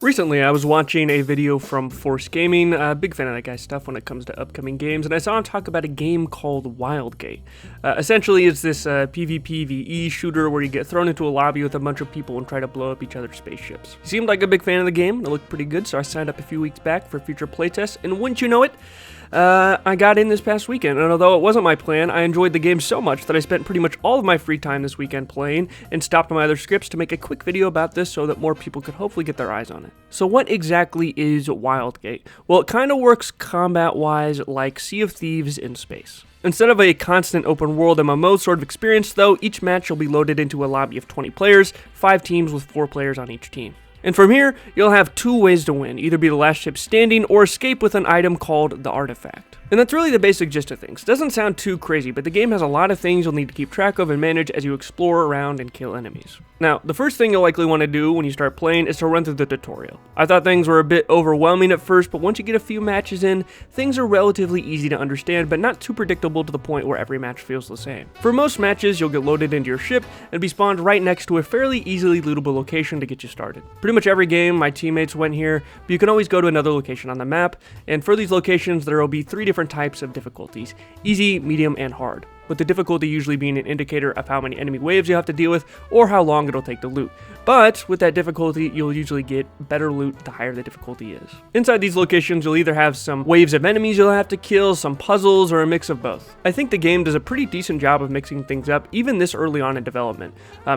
Recently, I was watching a video from Force Gaming, a big fan of that guy's stuff when it comes to upcoming games, and I saw him talk about a game called Wildgate. Essentially, it's this PvPvE shooter where you get thrown into a lobby with a bunch of people and try to blow up each other's spaceships. He seemed like a big fan of the game, and it looked pretty good, so I signed up a few weeks back for future playtests, and wouldn't you know it, I got in this past weekend, and although it wasn't my plan, I enjoyed the game so much that I spent pretty much all of my free time this weekend playing, and stopped my other scripts to make a quick video about this so that more people could hopefully get their eyes on it. So what exactly is Wildgate? Well, it kind of works combat-wise like Sea of Thieves in space. Instead of a constant open world MMO sort of experience though, each match will be loaded into a lobby of 20 players, 5 teams with 4 players on each team. And from here, you'll have 2 ways to win, either be the last ship standing or escape with an item called the artifact. And that's really the basic gist of things. Doesn't sound too crazy, but the game has a lot of things you'll need to keep track of and manage as you explore around and kill enemies. Now, the first thing you'll likely want to do when you start playing is to run through the tutorial. I thought things were a bit overwhelming at first, but once you get a few matches in, things are relatively easy to understand, but not too predictable to the point where every match feels the same. For most matches, you'll get loaded into your ship and be spawned right next to a fairly easily lootable location to get you started. Pretty much every game, my teammates went here, but you can always go to another location on the map, and for these locations, there will be 3 different types of difficulties: easy, medium, and hard, with the difficulty usually being an indicator of how many enemy waves you have to deal with or how long it'll take to loot. But with that difficulty, you'll usually get better loot the higher the difficulty is. Inside these locations, you'll either have some waves of enemies you'll have to kill, some puzzles, or a mix of both. I think the game does a pretty decent job of mixing things up, even this early on in development.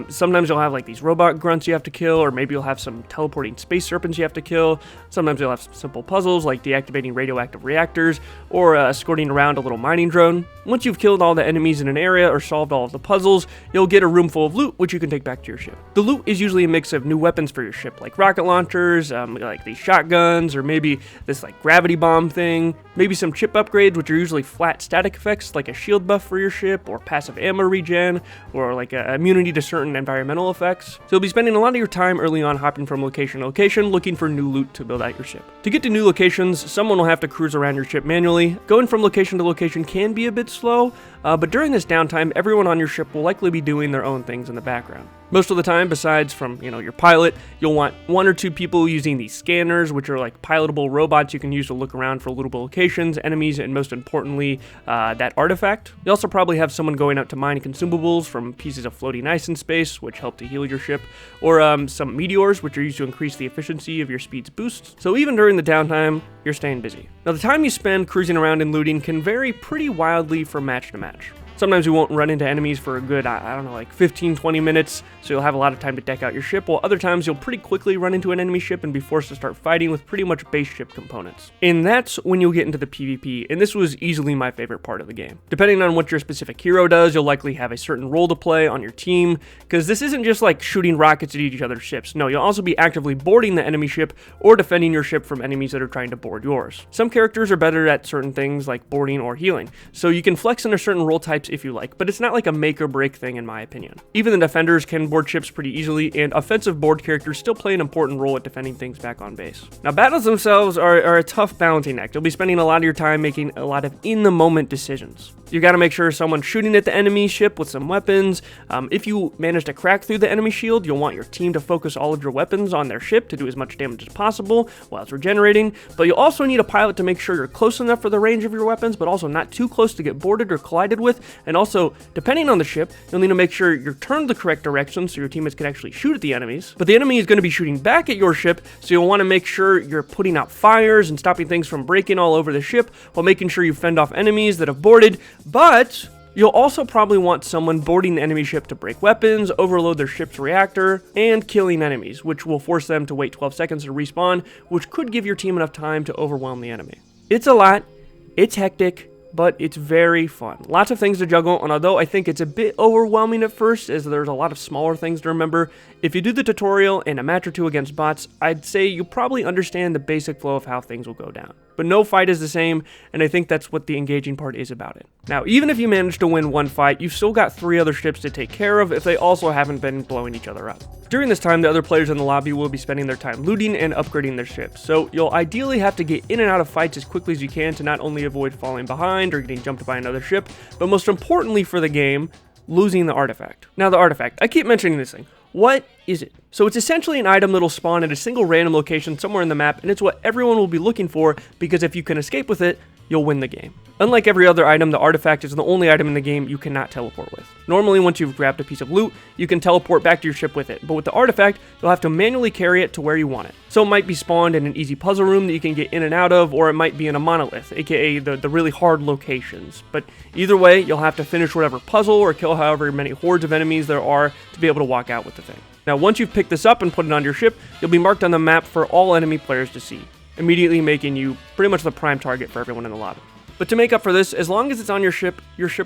Sometimes you'll have like these robot grunts you have to kill, or maybe you'll have some teleporting space serpents you have to kill. Sometimes you'll have some simple puzzles like deactivating radioactive reactors, or escorting around a little mining drone. Once you've killed all the enemies in an area or solved all of the puzzles, you'll get a room full of loot, which you can take back to your ship. The loot is usually a mix of new weapons for your ship, like rocket launchers, like these shotguns, or maybe this like gravity bomb thing, maybe some chip upgrades, which are usually flat static effects, like a shield buff for your ship, or passive ammo regen, or like a immunity to certain environmental effects. So you'll be spending a lot of your time early on hopping from location to location, looking for new loot to build out your ship. To get to new locations, someone will have to cruise around your ship manually. Going from location to location can be a bit slow, but during this downtime, everyone on your ship will likely be doing their own things in the background. Most of the time, besides from, your pilot, you'll want 1 or 2 people using these scanners, which are like pilotable robots you can use to look around for lootable locations, enemies, and most importantly, that artifact. You also probably have someone going out to mine consumables from pieces of floating ice in space, which help to heal your ship, or some meteors, which are used to increase the efficiency of your speed's boost. So even during the downtime, you're staying busy. Now, the time you spend cruising around and looting can vary pretty wildly from match to match. Sometimes you won't run into enemies for a good, like 15-20 minutes, so you'll have a lot of time to deck out your ship, while other times you'll pretty quickly run into an enemy ship and be forced to start fighting with pretty much base ship components. And that's when you'll get into the PvP, and this was easily my favorite part of the game. Depending on what your specific hero does, you'll likely have a certain role to play on your team, because this isn't just like shooting rockets at each other's ships. No, you'll also be actively boarding the enemy ship or defending your ship from enemies that are trying to board yours. Some characters are better at certain things like boarding or healing, so you can flex into certain role types if you like, but it's not like a make or break thing in my opinion. Even the defenders can board ships pretty easily, and offensive board characters still play an important role at defending things back on base. Now, battles themselves are a tough balancing act. You'll be spending a lot of your time making a lot of in-the-moment decisions. You gotta make sure someone's shooting at the enemy ship with some weapons. If you manage to crack through the enemy shield, you'll want your team to focus all of your weapons on their ship to do as much damage as possible while it's regenerating, but you'll also need a pilot to make sure you're close enough for the range of your weapons, but also not too close to get boarded or collided with, and also, depending on the ship, you'll need to make sure you're turned the correct direction so your teammates can actually shoot at the enemies, but the enemy is going to be shooting back at your ship, so you'll want to make sure you're putting out fires and stopping things from breaking all over the ship while making sure you fend off enemies that have boarded. But you'll also probably want someone boarding the enemy ship to break weapons, overload their ship's reactor, and killing enemies, which will force them to wait 12 seconds to respawn, which could give your team enough time to overwhelm the enemy. It's a lot, it's hectic, but it's very fun. Lots of things to juggle, and although I think it's a bit overwhelming at first, as there's a lot of smaller things to remember, if you do the tutorial and a match or 2 against bots, I'd say you'll probably understand the basic flow of how things will go down. But no fight is the same, and I think that's what the engaging part is about it. Now, even if you manage to win 1 fight, you've still got 3 other ships to take care of if they also haven't been blowing each other up. During this time, the other players in the lobby will be spending their time looting and upgrading their ships, so you'll ideally have to get in and out of fights as quickly as you can to not only avoid falling behind or getting jumped by another ship, but most importantly for the game, losing the artifact. Now, the artifact, I keep mentioning this thing. What is it? So it's essentially an item that'll spawn at a single random location somewhere in the map, and it's what everyone will be looking for, because if you can escape with it, you'll win the game. Unlike every other item, the artifact is the only item in the game you cannot teleport with. Normally, once you've grabbed a piece of loot, you can teleport back to your ship with it, but with the artifact, you'll have to manually carry it to where you want it. So it might be spawned in an easy puzzle room that you can get in and out of, or it might be in a monolith, aka the really hard locations. But either way, you'll have to finish whatever puzzle or kill however many hordes of enemies there are to be able to walk out with the thing. Now, once you've picked this up and put it on your ship, you'll be marked on the map for all enemy players to see, immediately making you pretty much the prime target for everyone in the lobby. But to make up for this, as long as it's on your ship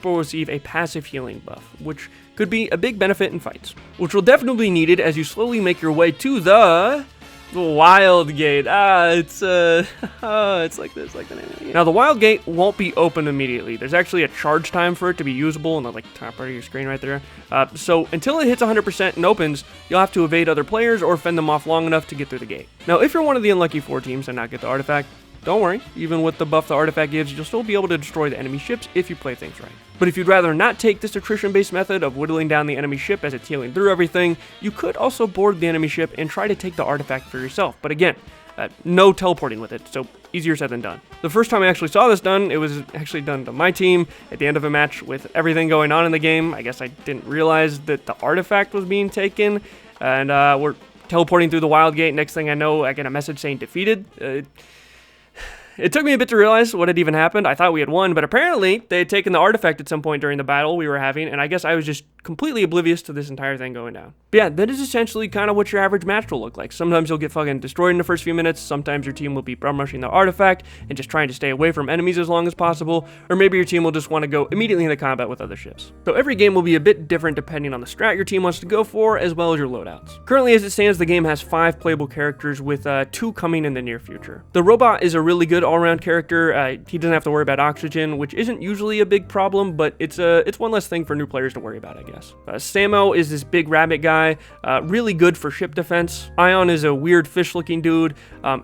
will receive a passive healing buff, which could be a big benefit in fights, which will definitely be needed as you slowly make your way to the Wildgate. It's like this, like the name of the game. Now, the Wildgate won't be open immediately. There's actually a charge time for it to be usable in the top right of your screen right there. So until it hits 100% and opens, you'll have to evade other players or fend them off long enough to get through the gate. Now, if you're one of the unlucky 4 teams and not get the artifact, don't worry, even with the buff the artifact gives, you'll still be able to destroy the enemy ships if you play things right. But if you'd rather not take this attrition-based method of whittling down the enemy ship as it's healing through everything, you could also board the enemy ship and try to take the artifact for yourself. But again, no teleporting with it, so easier said than done. The first time I actually saw this done, it was actually done to my team at the end of a match with everything going on in the game. I guess I didn't realize that the artifact was being taken, and we're teleporting through the Wildgate. Next thing I know, I get a message saying defeated. It took me a bit to realize what had even happened. I thought we had won, but apparently they had taken the artifact at some point during the battle we were having, and I guess I was just completely oblivious to this entire thing going down. But yeah, that is essentially kind of what your average match will look like. Sometimes you'll get fucking destroyed in the first few minutes, sometimes your team will be bum rushing the artifact and just trying to stay away from enemies as long as possible, or maybe your team will just want to go immediately into combat with other ships. So every game will be a bit different depending on the strat your team wants to go for, as well as your loadouts. Currently, as it stands, the game has 5 playable characters, with 2 coming in the near future. The robot is a really good all-around character. He doesn't have to worry about oxygen, which isn't usually a big problem, but it's one less thing for new players to worry about, I guess. Samo is this big rabbit guy, really good for ship defense. Ion is a weird fish-looking dude,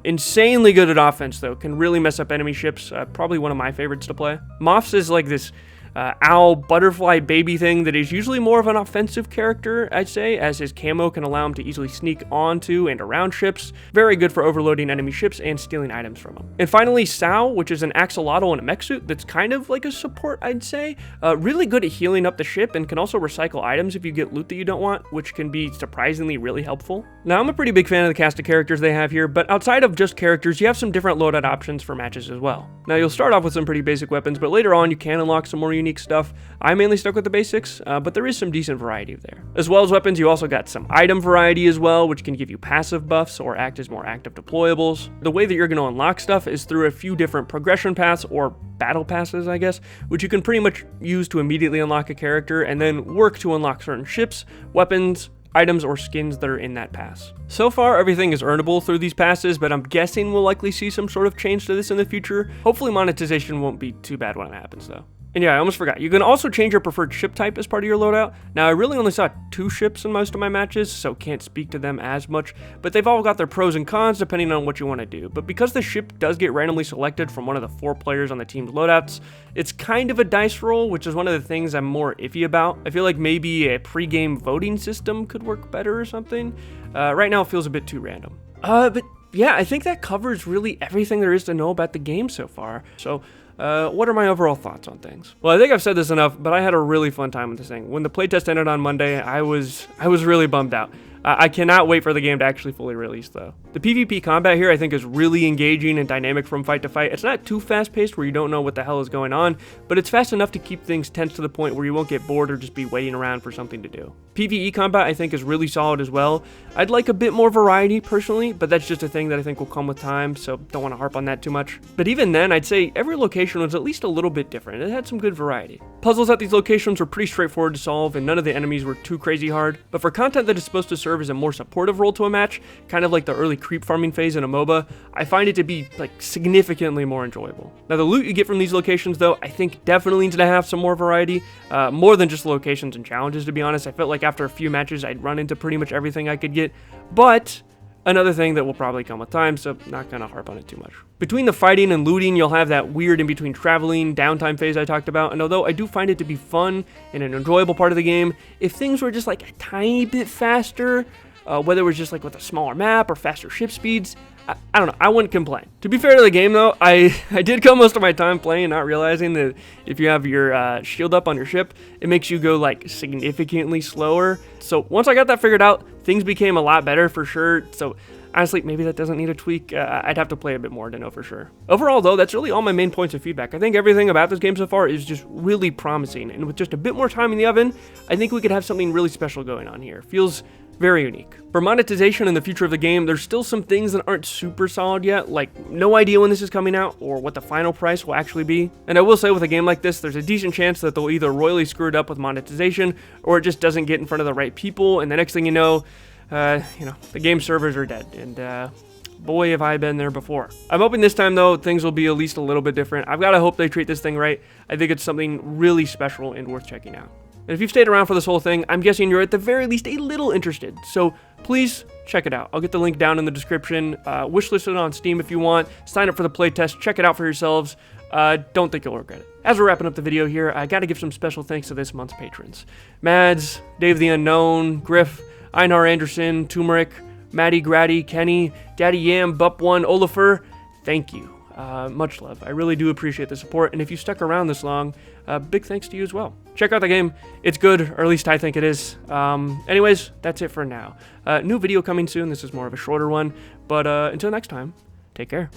insanely good at offense though, can really mess up enemy ships, probably one of my favorites to play. Moffs is like this owl butterfly baby thing that is usually more of an offensive character, I'd say, as his camo can allow him to easily sneak onto and around ships. Very good for overloading enemy ships and stealing items from them. And finally, Sao, which is an axolotl in a mech suit that's kind of like a support, I'd say. Really good at healing up the ship and can also recycle items if you get loot that you don't want, which can be surprisingly really helpful. Now, I'm a pretty big fan of the cast of characters they have here, but outside of just characters, you have some different loadout options for matches as well. Now, you'll start off with some pretty basic weapons, but later on you can unlock some more unique stuff. I mainly stuck with the basics, but there is some decent variety there. As well as weapons, you also got some item variety as well, which can give you passive buffs or act as more active deployables. The way that you're going to unlock stuff is through a few different progression paths, or battle passes, I guess, which you can pretty much use to immediately unlock a character and then work to unlock certain ships, weapons, items, or skins that are in that pass. So far, everything is earnable through these passes, but I'm guessing we'll likely see some sort of change to this in the future. Hopefully monetization won't be too bad when it happens though. And yeah, I almost forgot. You can also change your preferred ship type as part of your loadout. Now, I really only saw 2 ships in most of my matches, so can't speak to them as much, but they've all got their pros and cons depending on what you want to do. But because the ship does get randomly selected from one of the 4 players on the team's loadouts, it's kind of a dice roll, which is one of the things I'm more iffy about. I feel like maybe a pre-game voting system could work better or something. Right now, it feels a bit too random. But yeah, I think that covers really everything there is to know about the game so far. So, what are my overall thoughts on things? Well, I think I've said this enough, but I had a really fun time with this thing. When the playtest ended on Monday, I was really bummed out. I cannot wait for the game to actually fully release, though. The PvP combat here, I think, is really engaging and dynamic from fight to fight. It's not too fast-paced where you don't know what the hell is going on, but it's fast enough to keep things tense to the point where you won't get bored or just be waiting around for something to do. PvE combat, I think, is really solid as well. I'd like a bit more variety, personally, but that's just a thing that I think will come with time, so don't want to harp on that too much. But even then, I'd say every location was at least a little bit different. It had some good variety. Puzzles at these locations were pretty straightforward to solve, and none of the enemies were too crazy hard. But for content that is supposed to serve as a more supportive role to a match, kind of like the early creep farming phase in a MOBA, I find it to be like significantly more enjoyable. Now, the loot you get from these locations, though, I think definitely needs to have some more variety, more than just locations and challenges, to be honest. I felt like after a few matches, I'd run into pretty much everything I could get, but Another thing that will probably come with time, so not gonna harp on it too much. Between the fighting and looting, you'll have that weird in-between traveling, downtime phase I talked about, and although I do find it to be fun and an enjoyable part of the game, if things were just like a tiny bit faster, whether it was just like with a smaller map or faster ship speeds, I don't know, I wouldn't complain. To be fair to the game though, I did kill most of my time playing, not realizing that if you have your shield up on your ship, it makes you go like significantly slower. So once I got that figured out, things became a lot better for sure. So honestly, maybe that doesn't need a tweak. I'd have to play a bit more to know for sure. Overall though, that's really all my main points of feedback. I think everything about this game so far is just really promising. And with just a bit more time in the oven, I think we could have something really special going on here. Feels very unique. For monetization and the future of the game, there's still some things that aren't super solid yet, like no idea when this is coming out or what the final price will actually be. And I will say with a game like this, there's a decent chance that they'll either royally screw it up with monetization or it just doesn't get in front of the right people, and the next thing you know, the game servers are dead. And boy, have I been there before. I'm hoping this time though, things will be at least a little bit different. I've got to hope they treat this thing right. I think it's something really special and worth checking out. And if you've stayed around for this whole thing, I'm guessing you're at the very least a little interested. So please check it out. I'll get the link down in the description. Wishlist it on Steam if you want. Sign up for the playtest. Check it out for yourselves. Don't think you'll regret it. As we're wrapping up the video here, I got to give some special thanks to this month's patrons. Mads, Dave the Unknown, Griff, Einar Anderson, Turmeric, Maddie Grady, Kenny, Daddy Yam, Bup1, Olifer. Thank you. Much love. I really do appreciate the support, and if you stuck around this long, big thanks to you as well. Check out the game. It's good, or at least I think it is. Anyways, that's it for now. New video coming soon. This is more of a shorter one, but until next time, take care.